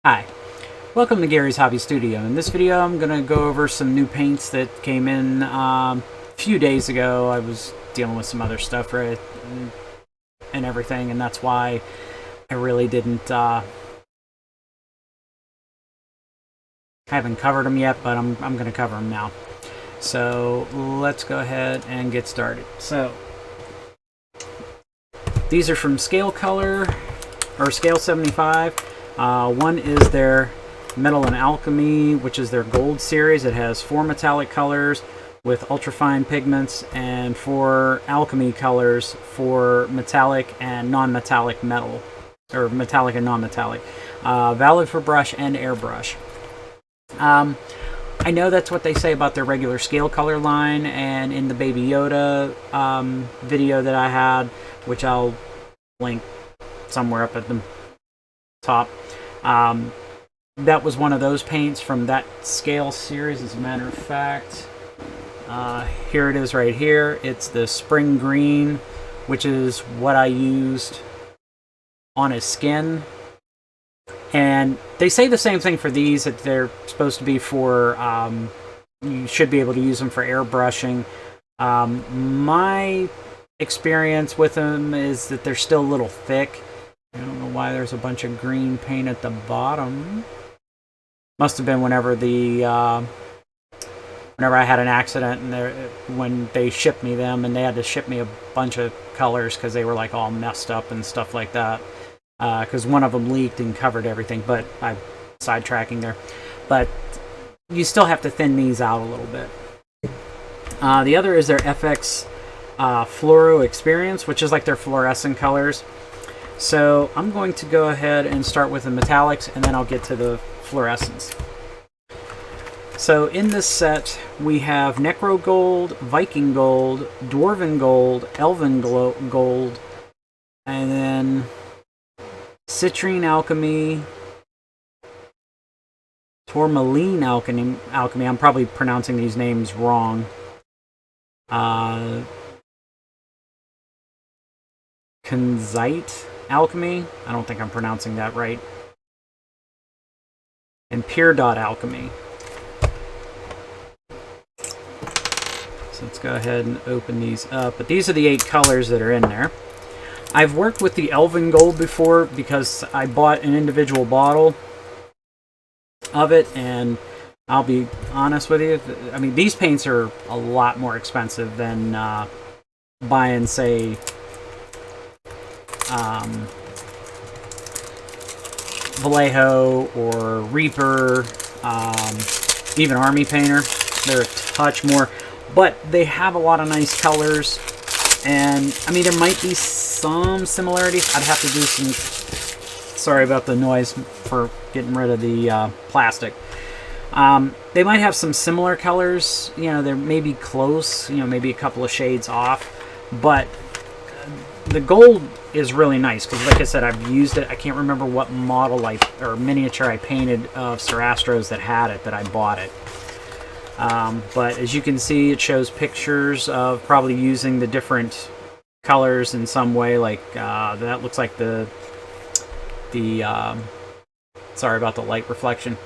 Hi, welcome to Gary's Hobby Studio. In this video I'm going to go over some new paints that came in a few days ago. I was dealing with some other stuff and everything, and that's why I really didn't haven't covered them yet, but I'm going to cover them now. So let's go ahead and get started. So these are from Scalecolor or Scale75. One is their Metal and Alchemy, which is their gold series. It has 4 metallic colors with ultrafine pigments and 4 alchemy colors for metallic and non-metallic metal, or metallic and non-metallic. Valid for brush and airbrush. I know that's what they say about their regular Scalecolor line, and in the Baby Yoda video that I had, which I'll link somewhere up at the top, that was one of those paints from that scale series. As a matter of fact, here it is right here. It's the Spring Green, which is what I used on his skin. And they say the same thing for these, that they're supposed to be for, you should be able to use them for airbrushing. My experience with them is that they're still a little thick. I don't know why there's a bunch of green paint at the bottom. Must have been whenever I had an accident, and when they shipped me them, and they had to ship me a bunch of colors because they were like all messed up and stuff like that. Because one of them leaked and covered everything, but I'm sidetracking there. But you still have to thin these out a little bit. The other is their FX Fluoro Experience, which is like their fluorescent colors. So I'm going to go ahead and start with the metallics, and then I'll get to the fluorescents. So in this set, we have Necro Gold, Viking Gold, Dwarven Gold, Elven Gold, and then Citrine Alchemy, Tourmaline Alchemy. I'm probably pronouncing these names wrong. Kunzite Alchemy. I don't think I'm pronouncing that right. And Pure Dot Alchemy. So let's go ahead and open these up. But these are the 8 colors that are in there. I've worked with the Elven Gold before because I bought an individual bottle of it, and I'll be honest with you, I mean, these paints are a lot more expensive than buying, say, Vallejo or Reaper, even Army Painter. They're a touch more, but they have a lot of nice colors. And I mean, there might be some similarities. I'd have to do some, sorry about the noise for getting rid of the plastic. They might have some similar colors, you know, they may be close, you know, maybe a couple of shades off, but the gold is really nice because, like I said, I've used it. I can't remember what model or miniature I painted of Sarastros that had it, that I bought it. But as you can see, it shows pictures of probably using the different colors in some way. Like that looks like the sorry about the light reflection.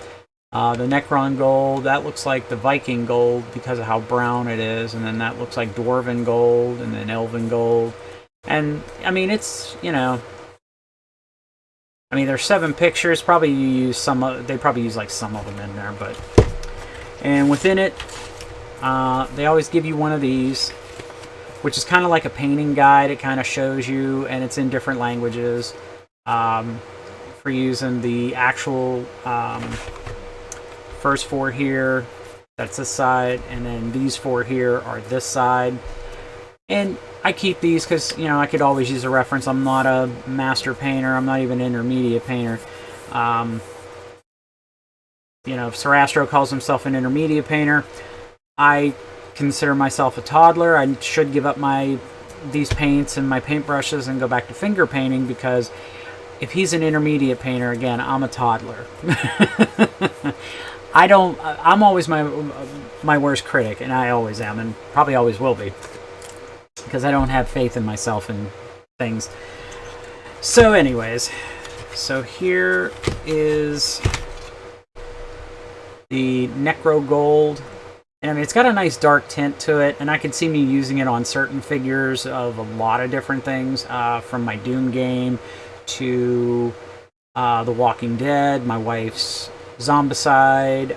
The Necron Gold, that looks like the Viking Gold because of how brown it is, and then that looks like Dwarven Gold, and then Elven Gold. And I mean, it's, you know, I mean, there's 7 pictures. Probably you use some. They probably use like some of them in there, but. And within it, they always give you one of these, which is kind of like a painting guide. It kind of shows you, and it's in different languages, for using the actual first 4 here. That's this side, and then these 4 here are this side. And I keep these because, you know, I could always use a reference. I'm not a master painter. I'm not even an intermediate painter. You know, if Sarastro calls himself an intermediate painter, I consider myself a toddler. I should give up these paints and my paintbrushes and go back to finger painting, because if he's an intermediate painter, again, I'm a toddler. I'm always my worst critic, and I always am, and probably always will be, because I don't have faith in myself and things. So anyways, So here is the Necro Gold. And I mean, it's got a nice dark tint to it, and I could see me using it on certain figures of a lot of different things, from my Doom game to The Walking Dead, my wife's Zombicide,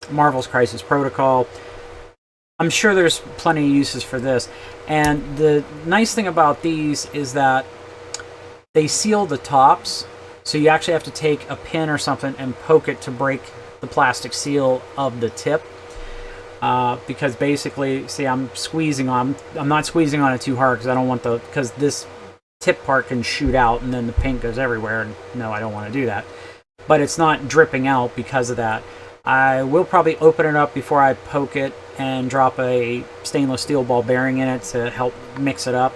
Marvel's Crisis Protocol. I'm sure there's plenty of uses for this. And the nice thing about these is that they seal the tops, so you actually have to take a pin or something and poke it to break the plastic seal of the tip. Because basically, see, I'm not squeezing on it too hard because I don't want because this tip part can shoot out and then the paint goes everywhere, and no, I don't want to do that. But it's not dripping out because of that. I will probably open it up before I poke it and drop a stainless steel ball bearing in it to help mix it up.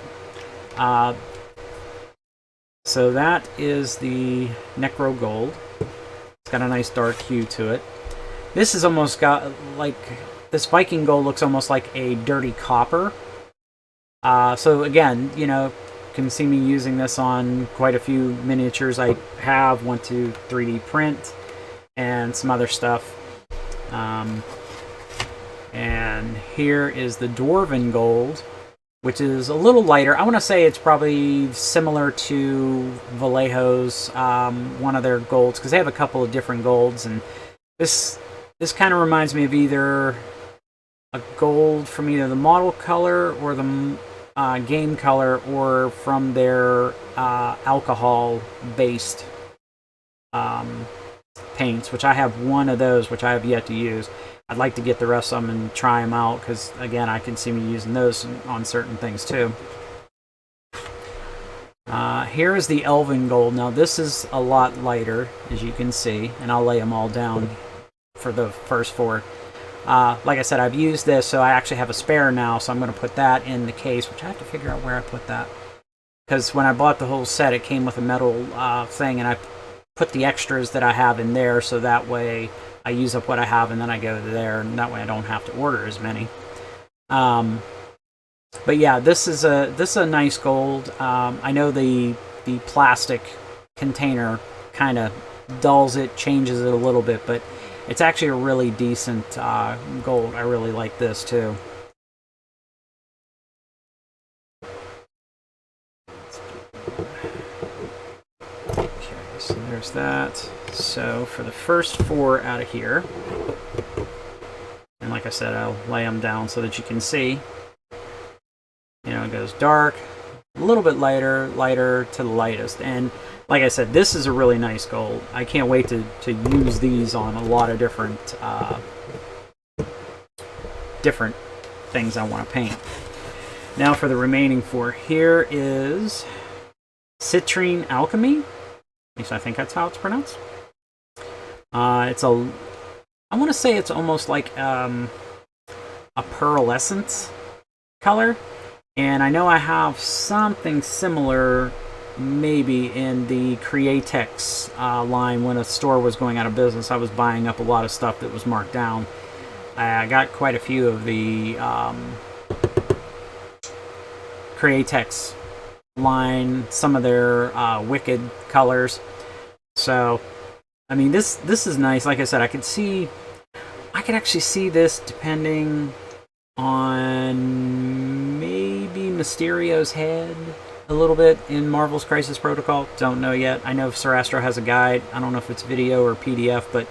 So that is the Necro Gold. It's got a nice dark hue to it. This has almost got, like, this Viking Gold looks almost like a dirty copper. So again, you know, you can see me using this on quite a few miniatures I have, want to 3D print, and some other stuff. And here is the Dwarven Gold, which is a little lighter. I want to say it's probably similar to Vallejo's, one of their golds, because they have a couple of different golds, and this kind of reminds me of either a gold from either the model color or the game color, or from their alcohol-based paints, which I have one of those, which I have yet to use. I'd like to get the rest of them and try them out, because again, I can see me using those on certain things too. Here is the Elven Gold. Now this is a lot lighter, as you can see, and I'll lay them all down for the first four. Like I said, I've used this, so I actually have a spare now, so I'm going to put that in the case, which I have to figure out where I put that. Because when I bought the whole set, it came with a metal thing, and I put the extras that I have in there, so that way I use up what I have and then I go there, and that way I don't have to order as many. But yeah, this is a nice gold. I know the plastic container kind of dulls it, changes it a little bit, but it's actually a really decent gold. I really like this too. Okay, so there's that. So for the first four out of here, and like I said, I'll lay them down so that you can see. You know, it goes dark, a little bit lighter, lighter to the lightest. And like I said, this is a really nice gold. I can't wait to use these on a lot of different things I want to paint. Now for the remaining four, here is Citrine Alchemy. At least I think that's how it's pronounced. I want to say it's almost like a pearlescent color. And I know I have something similar maybe in the Createx line. When a store was going out of business, I was buying up a lot of stuff that was marked down. I got quite a few of the Createx line, some of their Wicked colors. So, I mean, this is nice. Like I said, I could actually see this depending on maybe Mysterio's head a little bit in Marvel's Crisis Protocol. Don't know yet. I know Sir Astro has a guide. I don't know if it's video or PDF, but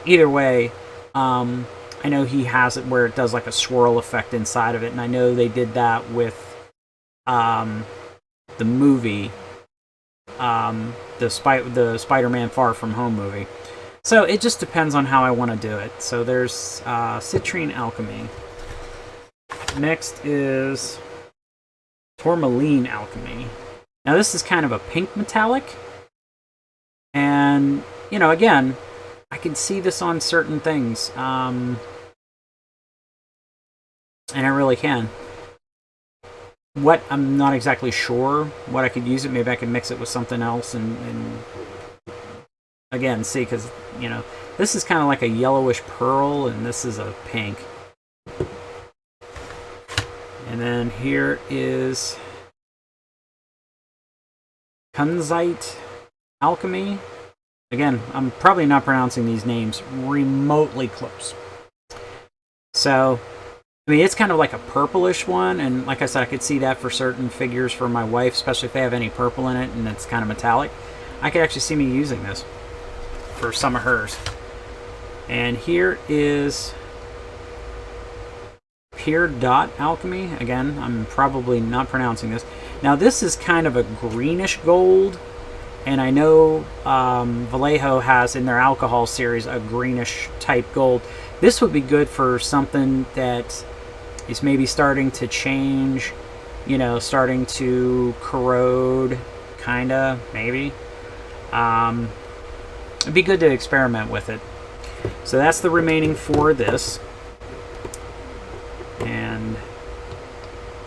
either way, I know he has it where it does like a swirl effect inside of it, and I know they did that with the movie, the Spider-Man Far From Home movie. So it just depends on how I want to do it. So there's Citrine Alchemy. Next is Tourmaline Alchemy. Now this is kind of a pink metallic, and you know, again, I can see this on certain things, and I really can. What I'm not exactly sure what I could use it. Maybe I could mix it with something else, and again, see, because you know, this is kind of like a yellowish pearl, and this is a pink. And then here is Kunzite Alchemy. Again, I'm probably not pronouncing these names remotely close. So, I mean, it's kind of like a purplish one, and like I said, I could see that for certain figures for my wife, especially if they have any purple in it and it's kind of metallic. I could actually see me using this for some of hers. And here is Pure Dot Alchemy. Again, I'm probably not pronouncing this. Now, this is kind of a greenish gold, and I know Vallejo has in their alcohol series a greenish type gold. This would be good for something that is maybe starting to change, you know, starting to corrode, kinda, maybe. It'd be good to experiment with it. So that's the remaining 4 of this. And,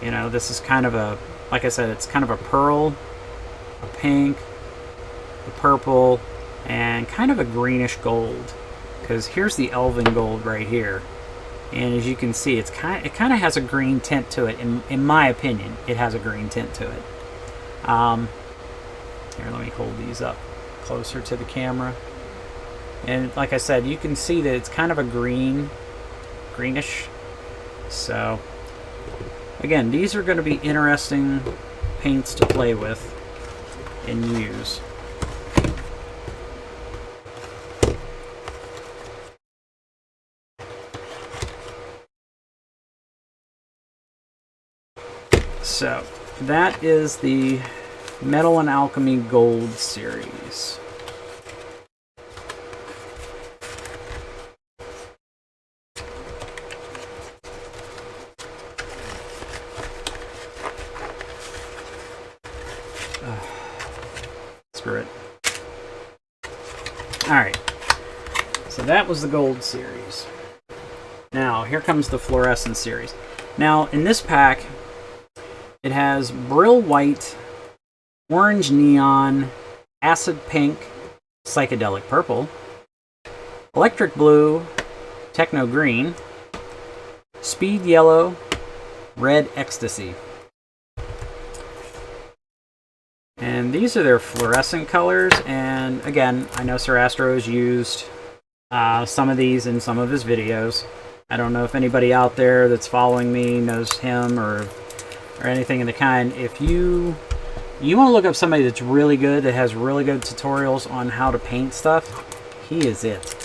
you know, this is kind of a, like I said, it's kind of a pearl, a pink, a purple, and kind of a greenish gold. Because here's the Elven gold right here. And as you can see, it kind of has a green tint to it. In my opinion, it has a green tint to it. Here, let me hold these up closer to the camera. And like I said, you can see that it's kind of a greenish. So, again, these are going to be interesting paints to play with and use. So, that is the Metal and Alchemy Gold series. Screw it. Alright. So that was the Gold series. Now, here comes the Fluorescent series. Now, in this pack, it has Brill White, Orange Neon, Acid Pink, Psychedelic Purple, Electric Blue, Techno Green, Speed Yellow, Red Ecstasy. And these are their fluorescent colors, and again, I know Sir Astro's used some of these in some of his videos. I don't know if anybody out there that's following me knows him or anything of the kind. If you want to look up somebody that's really good, that has really good tutorials on how to paint stuff, he is it.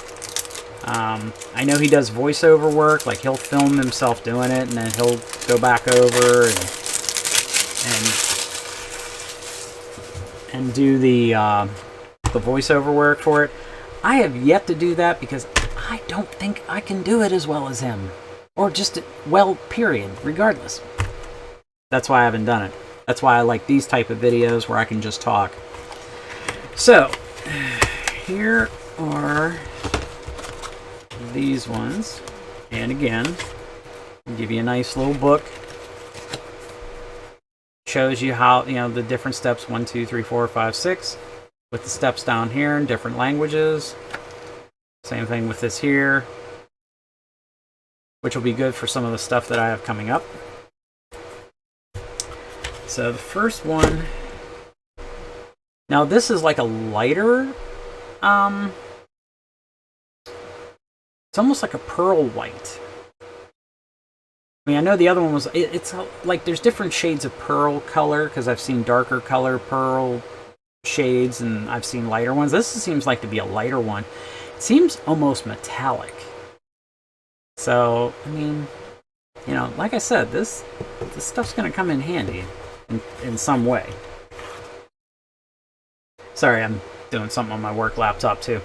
I know he does voiceover work, like he'll film himself doing it, and then he'll go back over and do the voiceover work for it. I have yet to do that because I don't think I can do it as well as him. Or just, well, period, regardless. That's why I haven't done it. That's why I like these type of videos where I can just talk. So, here are these ones. And again, I'll give you a nice little book. Shows you how, you know, the different steps, 1, 2, 3, 4, 5, 6, with the steps down here in different languages. Same thing with this here, which will be good for some of the stuff that I have coming up. So the first one, now this is like a lighter, it's almost like a pearl white. I mean, I know the other one was, it's like there's different shades of pearl color, because I've seen darker color pearl shades, and I've seen lighter ones. This seems like to be a lighter one. It seems almost metallic. So, I mean, you know, like I said, this stuff's going to come in handy in some way. Sorry, I'm doing something on my work laptop, too.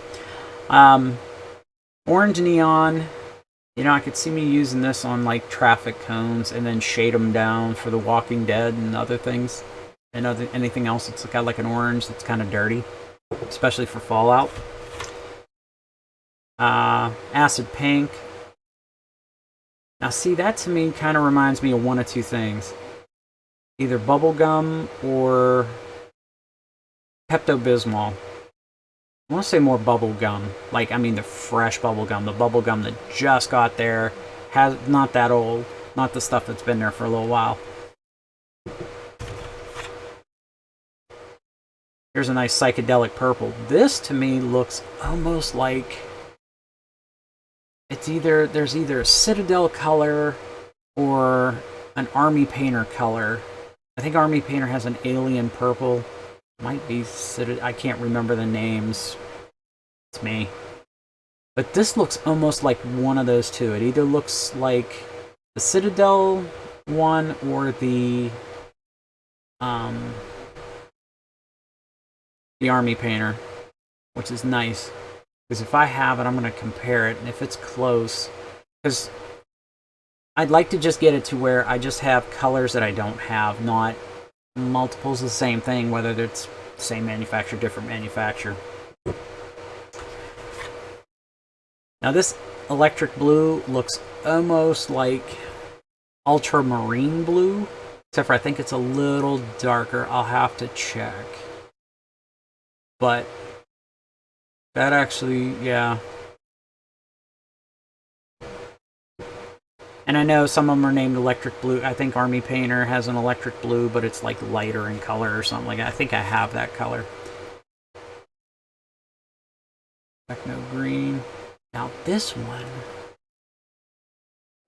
Orange Neon. You know, I could see me using this on, like, traffic cones and then shade them down for The Walking Dead and other things. And anything else that's got, like, an orange that's kind of dirty. Especially for Fallout. Acid Pink. Now, see, that to me kind of reminds me of one of two things. Either bubblegum or Pepto-Bismol. I want to say more bubble gum. Like, I mean the fresh bubble gum. The bubble gum that just got there. Not that old. Not the stuff that's been there for a little while. Here's a nice psychedelic purple. This to me looks almost like there's either a Citadel color or an Army Painter color. I think Army Painter has an alien purple. Might be Citadel. I can't remember the names. It's me. But this looks almost like one of those two. It either looks like the Citadel one or the Army Painter, which is nice. Because if I have it, I'm going to compare it. And if it's close, because I'd like to just get it to where I just have colors that I don't have, not multiples of the same thing, whether it's same manufacturer, different manufacturer. Now this electric blue looks almost like ultramarine blue, except for I think it's a little darker. I'll have to check. But that actually, yeah. And I know some of them are named electric blue. I think Army Painter has an electric blue, but it's like lighter in color or something like that. I think I have that color. Techno green. Now this one,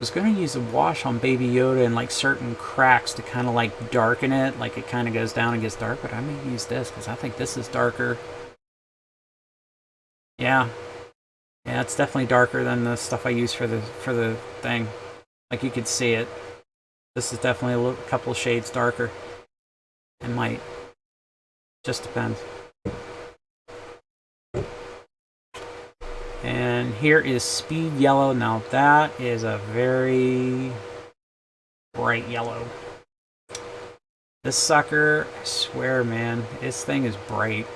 I was going to use a wash on Baby Yoda and like certain cracks to kind of like darken it. Like it kind of goes down and gets dark, but I may use this because I think this is darker. Yeah. Yeah, it's definitely darker than the stuff I use for the thing. Like you could see it. This is definitely a couple of shades darker. It might. Just depends. And here is Speed Yellow. Now that is a very bright yellow. This sucker, I swear, man, this thing is bright.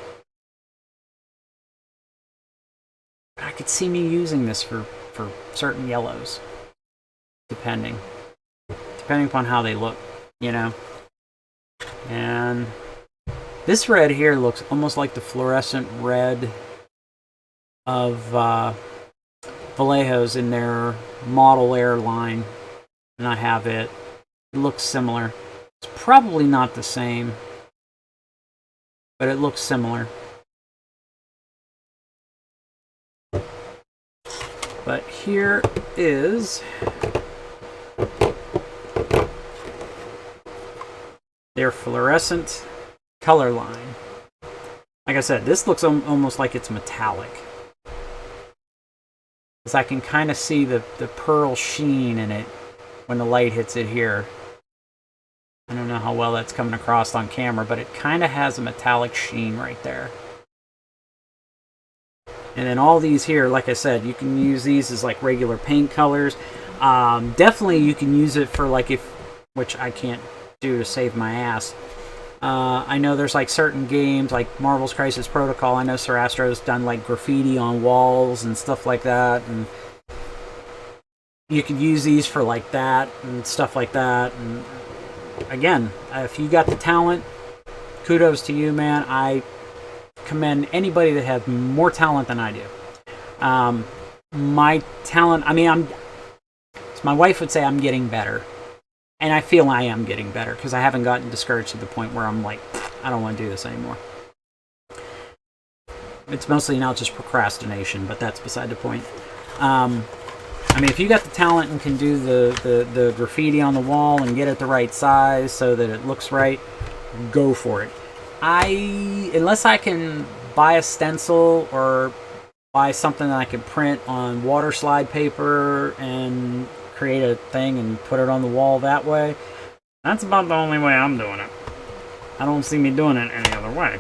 I could see me using this for certain yellows. Depending upon how they look, you know. And this red here looks almost like the fluorescent red of Vallejo's in their Model Air line, and I have it. It looks similar. It's probably not the same, but it looks similar. But here is their fluorescent color line. Like I said, this looks almost like it's metallic. Because I can kind of see the pearl sheen in it when the light hits it here. I don't know how well that's coming across on camera, but it kind of has a metallic sheen right there. And then all these here, like I said, you can use these as like regular paint colors. Definitely you can use it for like which I can't do to save my ass. I know there's like certain games like Marvel's Crisis Protocol. I know Sir Astro's done like graffiti on walls and stuff like that. And you could use these for like that and stuff like that. And again, if you got the talent, kudos to you, man. I commend anybody that has more talent than I do. My talent, I mean, my wife would say I'm getting better. And I feel I am getting better because I haven't gotten discouraged to the point where I'm like, I don't want to do this anymore. It's mostly now just procrastination, but that's beside the point. I mean, if you got the talent and can do the graffiti on the wall and get it the right size so that it looks right, go for it. Unless I can buy a stencil or buy something that I can print on water slide paper and create a thing and put it on the wall that way, that's about the only way I'm doing it. I don't see me doing it any other way.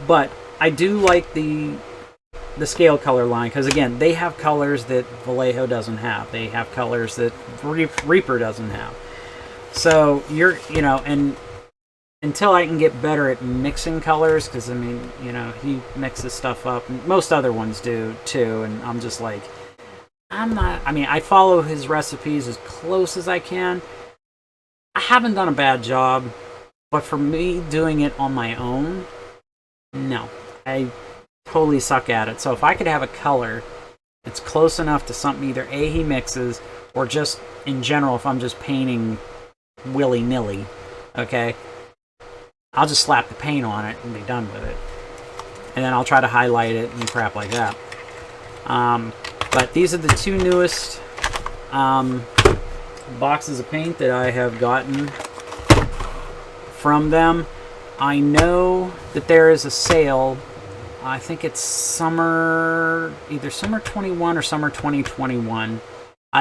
But I do like the Scalecolor line because, again, they have colors that Vallejo doesn't have. They have colors that Reaper doesn't have. So and until I can get better at mixing colors, because I mean, he mixes stuff up, and most other ones do too, and I'm just like, I follow his recipes as close as I can. I haven't done a bad job, but for me doing it on my own, no, I totally suck at it. So if I could have a color that's close enough to something either he mixes or just in general, if I'm just painting willy-nilly, okay, I'll just slap the paint on it and be done with it. And then I'll try to highlight it and crap like that. But these are the two newest boxes of paint that I have gotten from them. I know that there is a sale. I think it's summer, either summer 21 or summer 2021.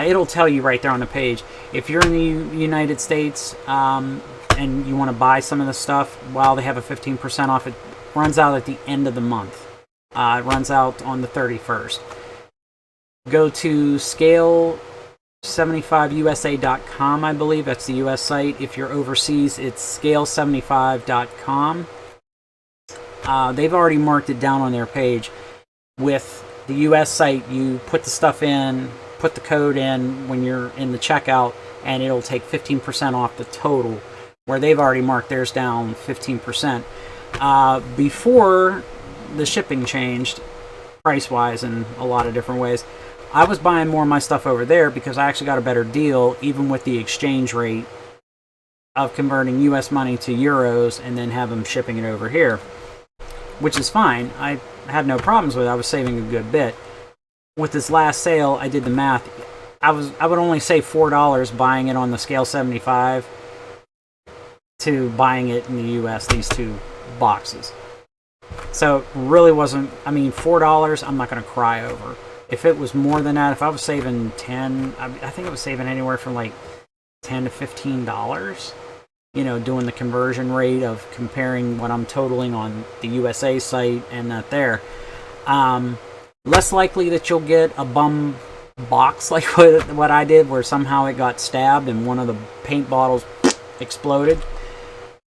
It'll tell you right there on the page. If you're in the United States and you want to buy some of the stuff, while they have a 15% off, it runs out at the end of the month. It runs out on the 31st. Go to Scale75USA.com, I believe. That's the US site. If you're overseas, it's Scale75.com. They've already marked it down on their page. With the US site, you put the stuff in, put the code in when you're in the checkout, and it'll take 15% off the total, where they've already marked theirs down 15%. Before the shipping changed, price-wise in a lot of different ways, I was buying more of my stuff over there because I actually got a better deal, even with the exchange rate of converting US money to euros and then have them shipping it over here, which is fine. I had no problems with it. I was saving a good bit. With this last sale, I did the math. I would only save $4 buying it on the Scale75 to buying it in the US, these two boxes. So it really wasn't, I mean, $4 I'm not going to cry over. If it was more than that, if I was saving 10, I think I was saving anywhere from like $10 to $15, you know, doing the conversion rate of comparing what I'm totaling on the USA site and that there. Less likely that you'll get a bum box like what I did, where somehow it got stabbed and one of the paint bottles exploded.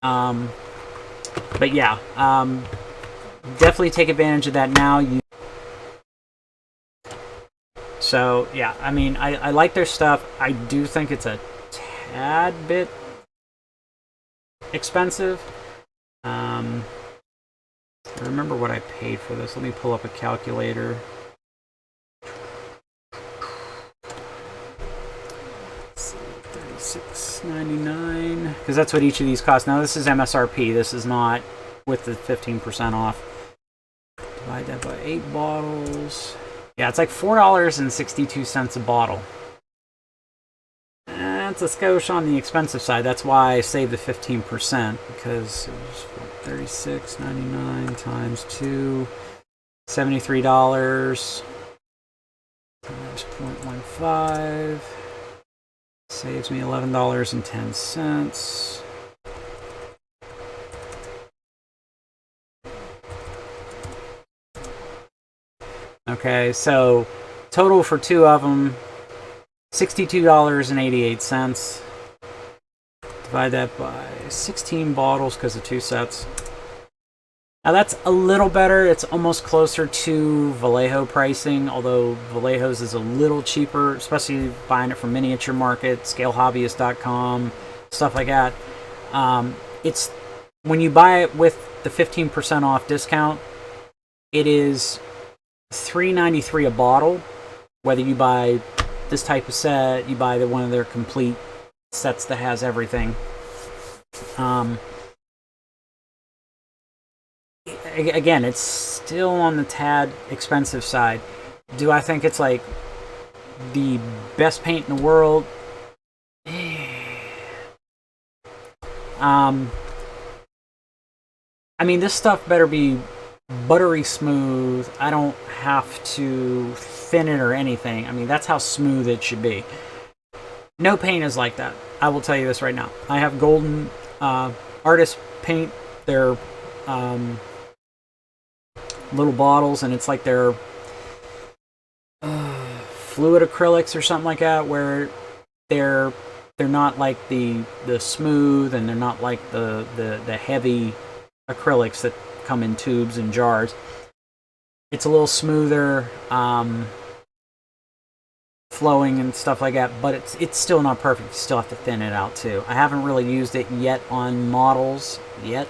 But yeah, definitely take advantage of that now. So yeah, I mean, I like their stuff. I do think it's a tad bit expensive. I remember what I paid for this. Let me pull up a calculator. $36.99, because that's what each of these cost. Now this is MSRP. This is not with the 15% off. Divide that by 8 bottles. Yeah, it's like $4.62 a bottle. That's a skosh on the expensive side. That's why I saved the 15%, because it was $36.99 times 2, $73 times 0.15 saves me $11.10. Okay, so total for two of them, $62.88. Divide that by 16 bottles because of 2 sets. Now that's a little better. It's almost closer to Vallejo pricing, although Vallejo's is a little cheaper, especially buying it from Miniature Market, ScaleHobbyist.com, stuff like that. It's when you buy it with the 15% off discount, it is $3.93 a bottle. Whether you buy this type of set, you buy one of their complete sets that has everything. Again, it's still on the tad expensive side. Do I think it's like the best paint in the world? I mean, this stuff better be buttery smooth. I don't have to thin it or anything. I mean, that's how smooth it should be. No paint is like that. I will tell you this right now. I have Golden Artist paint. They're little bottles, and it's like they're fluid acrylics or something like that, where they're not like the smooth, and they're not like the heavy acrylics that come in tubes and jars. It's a little smoother, flowing and stuff like that, but it's still not perfect. You still have to thin it out too. I haven't really used it yet on models yet.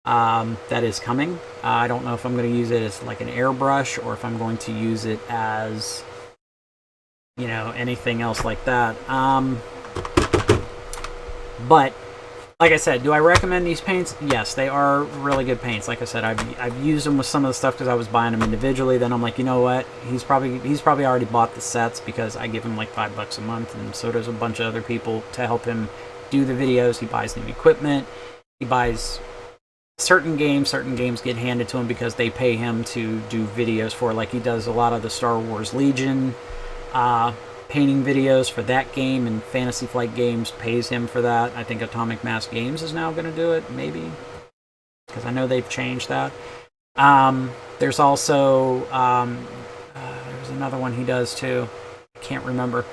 That is coming. I don't know if I'm going to use it as like an airbrush, or if I'm going to use it as, you know, anything else like that. But Like I said, do I recommend these paints? Yes, they are really good paints. Like I said, I've used them with some of the stuff because I was buying them individually. Then I'm like, you know what? He's probably already bought the sets because I give him like $5 a month, and so does a bunch of other people to help him do the videos. He buys new equipment. He buys certain games get handed to him because they pay him to do videos for. Like he does a lot of the Star Wars Legion painting videos for that game, and Fantasy Flight Games pays him for that. I think Atomic Mass Games is now going to do it, maybe, because I know they've changed that. There's also there's another one he does too. I can't remember,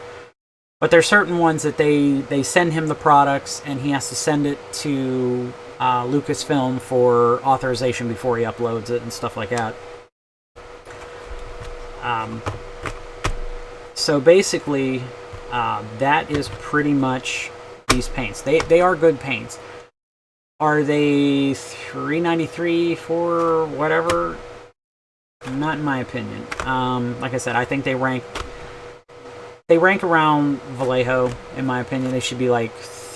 but there's certain ones that they send him the products, and he has to send it to Lucasfilm for authorization before he uploads it and stuff like that. So basically, that is pretty much these paints. They are good paints. Are they $3.93 for whatever? Not in my opinion. Like I said, I think they rank around Vallejo. In my opinion, they should be like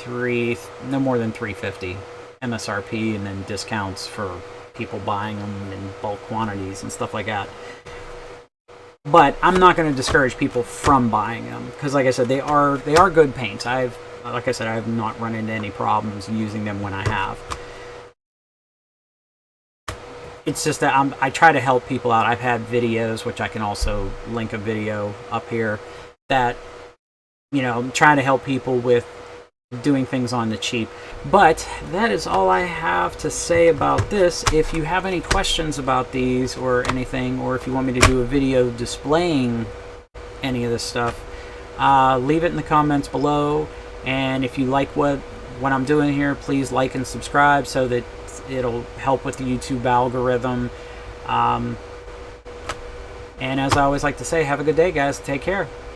no more than $3.50 MSRP, and then discounts for people buying them in bulk quantities and stuff like that. But I'm not going to discourage people from buying them because, like I said, they are good paints. Like I said, I have not run into any problems using them when I have. It's just that I try to help people out. I've had videos, which I can also link a video up here, that, you know, I'm trying to help people with doing things on the cheap. But that is all I have to say about this. If you have any questions about these or anything, or if you want me to do a video displaying any of this stuff, leave it in the comments below. And if you like what I'm doing here, please like and subscribe so that it'll help with the YouTube algorithm. And as I always like to say, have a good day, guys. Take care.